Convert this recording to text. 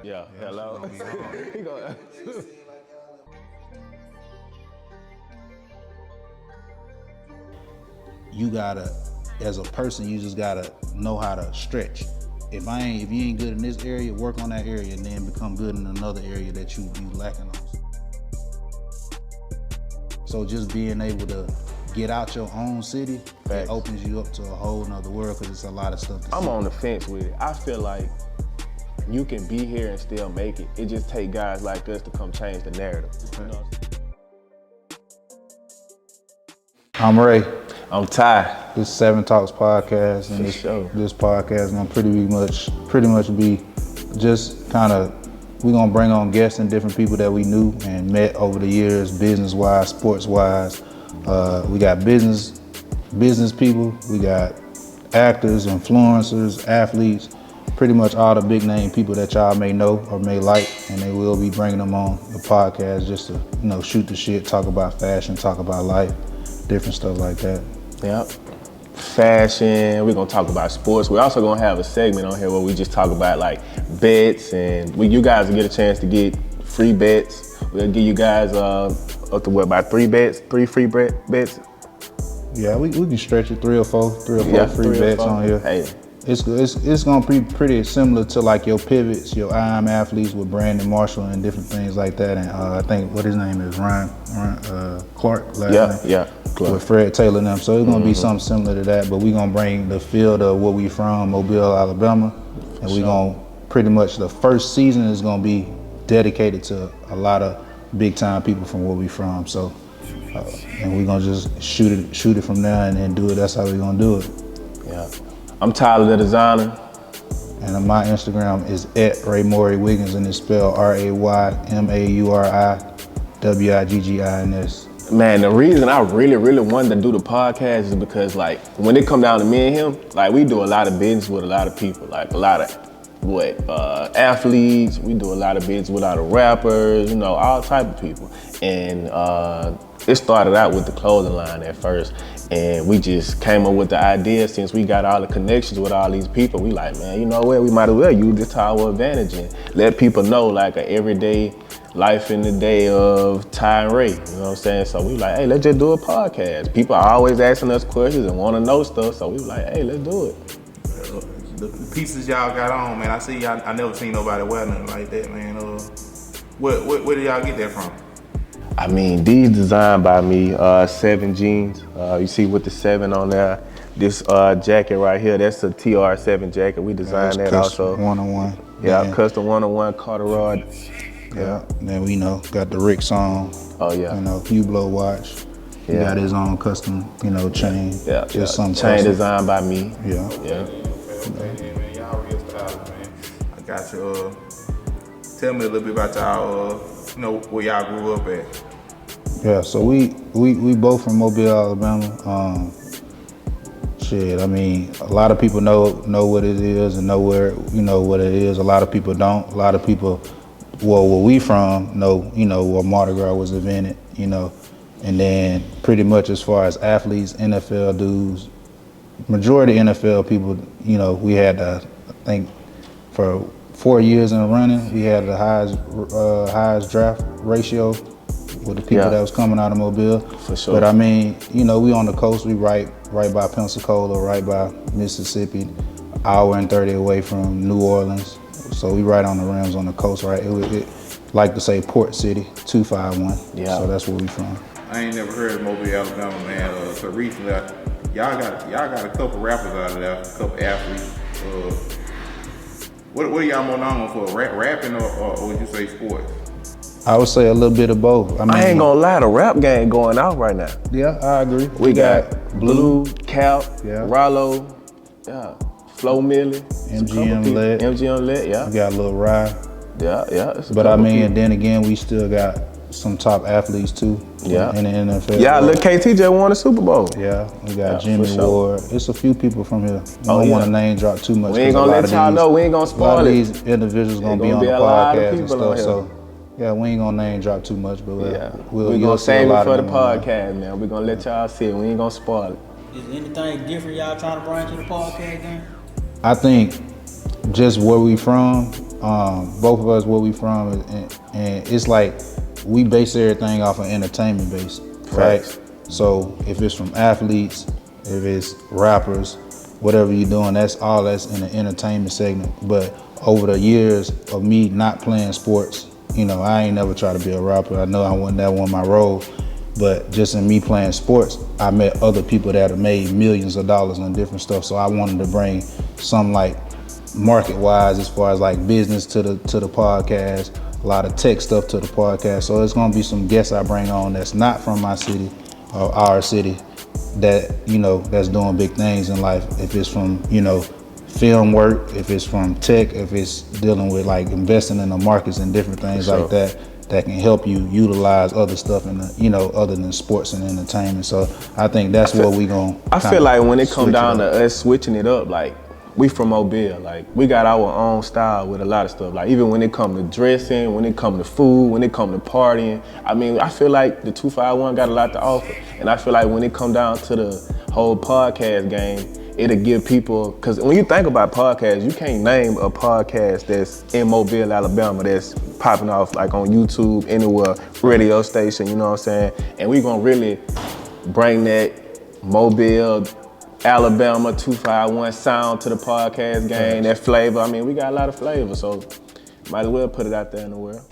Yeah, hello. You gotta, as a person, you just gotta know how to stretch. If you ain't good in this area, work on that area and then become good in another area that you lacking on. So just being able to get out your own city, it opens you up to a whole nother world because it's a lot of stuff to see. I'm on the fence with it. I feel like you can be here and still make it. It just take guys like us to come change the narrative. You know? I'm Ray. I'm Ty. This is Seven Talks podcast, and this podcast is gonna pretty much be just kind of, we're gonna bring on guests and different people that we knew and met over the years, business wise, sports wise. We got business people, we got actors, influencers, athletes, pretty much all the big name people that y'all may know or may like, and they will be bringing them on the podcast just to shoot the shit, talk about fashion, talk about life, different stuff like that. Yep. Fashion, we're gonna talk about sports. We're also gonna have a segment on here where we just talk about like bets, and you guys will get a chance to get free bets. We'll give you guys up to about three free bets. Yeah, we can stretch it, three or four free bets on here. Hey. It's gonna be pretty similar to like your pivots, your IM athletes with Brandon Marshall and different things like that. And I think what his name is, Ryan Clark. Yeah. Clark. With Fred Taylor and them. So it's gonna be something similar to that, but we gonna bring the field of where we from, Mobile, Alabama, and we gonna pretty much the first season is gonna be dedicated to a lot of big time people from where we from. So and we gonna just shoot it from there and then do it. That's how we gonna do it. Yeah. I'm Tyler the Designer. And my Instagram is @RayMaury-Wiggins, and it's spelled RayMauriWiggins. Man, the reason I really wanted to do the podcast is because like when it come down to me and him, like we do a lot of business with a lot of people, like a lot of athletes. We do a lot of business with a lot of rappers, all type of people. And it started out with the clothing line at first, and we just came up with the idea. Since we got all the connections with all these people, we like, man, you know what? We might as well use this to our advantage and let people know like an everyday life in the day of Ty and Ray. You know what I'm saying? So we like, hey, let's just do a podcast. People are always asking us questions and want to know stuff, so we like, hey, let's do it. The pieces y'all got on, man, I see y'all. I never seen nobody wear nothing like that, man. Where did y'all get that from? I mean, these designed by me, 7 jeans. You see with the 7 on there. This jacket right here, that's a TR7 jacket. We designed that also. One-on-one. Yeah, custom one-on-one corduroy. Yeah, then we got the Rick song. Oh yeah. Hublot watch. He got his own custom, chain. Yeah. Just some chain custom. designed by me. Yeah. Yeah. Man, y'all real stylish, man. I got you. Tell me a little bit about y'all. Where y'all grew up at. Yeah, so we both from Mobile, Alabama. I mean, a lot of people know what it is and know where what it is. A lot of people don't. A lot of people, where we from, know where Mardi Gras was invented. And then pretty much as far as athletes, NFL dudes, majority NFL people, we had I think for 4 years in running, we had the highest draft ratio with the people that was coming out of Mobile. For sure. But I mean, we on the coast, we right by Pensacola, right by Mississippi, hour and 30 away from New Orleans. So we right on the rims on the coast, right? It like to say Port City, 251. Yeah. So that's where we from. I ain't never heard of Mobile, Alabama, man. So recently, y'all got a couple rappers out of there, a couple athletes. What are y'all more known for? Rapping or would you say sports? I would say a little bit of both. I ain't gonna lie, the rap game going out right now. Yeah, I agree. We got Blue, Cap, Yeah. Rollo, Flo Millie, MGM Let. MGM Let, yeah. We got a little Rye. Yeah. But I mean, and then again, we still got some top athletes too. Yeah. In the NFL. Yeah, look, KT just won the Super Bowl. Yeah, we got for Jimmy sure. Ward. It's a few people from here. I don't want to name drop too much. We ain't gonna let y'all know. We ain't gonna A lot spoil of it. these individuals gonna be on the a lot of podcast and people on stuff. here. So yeah, we ain't gonna name drop too much, but We're you'll gonna see save a lot it for of the them on there. podcast, man. We're gonna let y'all see it. We ain't gonna spoil it. Is anything different y'all trying to bring to the podcast, then? I think just where we from, both of us where we from, and it's like we base everything off of entertainment base, right? Facts. So if it's from athletes, if it's rappers, whatever you're doing, that's in the entertainment segment. But over the years of me not playing sports, you know, I ain't never tried to be a rapper. I know that wasn't my role. But just in me playing sports, I met other people that have made millions of dollars on different stuff. So I wanted to bring some like market-wise, as far as like business to the podcast, a lot of tech stuff to the podcast. So it's gonna be some guests I bring on that's not from my city or our city, that, you know, that's doing big things in life. If it's from, you know, film work, if it's from tech, if it's dealing with like investing in the markets and different things like that can help you utilize other stuff in the, you know, other than sports and entertainment. So I think that's what we gonna. I feel like when it come down to us switching it up, like we from Mobile, like we got our own style with a lot of stuff. Like even when it come to dressing, when it come to food, when it come to partying, I mean, I feel like the 251 got a lot to offer. And I feel like when it come down to the whole podcast game, it'll give people, because when you think about podcasts, you can't name a podcast that's in Mobile, Alabama, that's popping off like on YouTube, anywhere, radio station, you know what I'm saying? And we gonna really bring that Mobile, Alabama 251 sound to the podcast game, that flavor. I mean, we got a lot of flavor, so might as well put it out there in the world.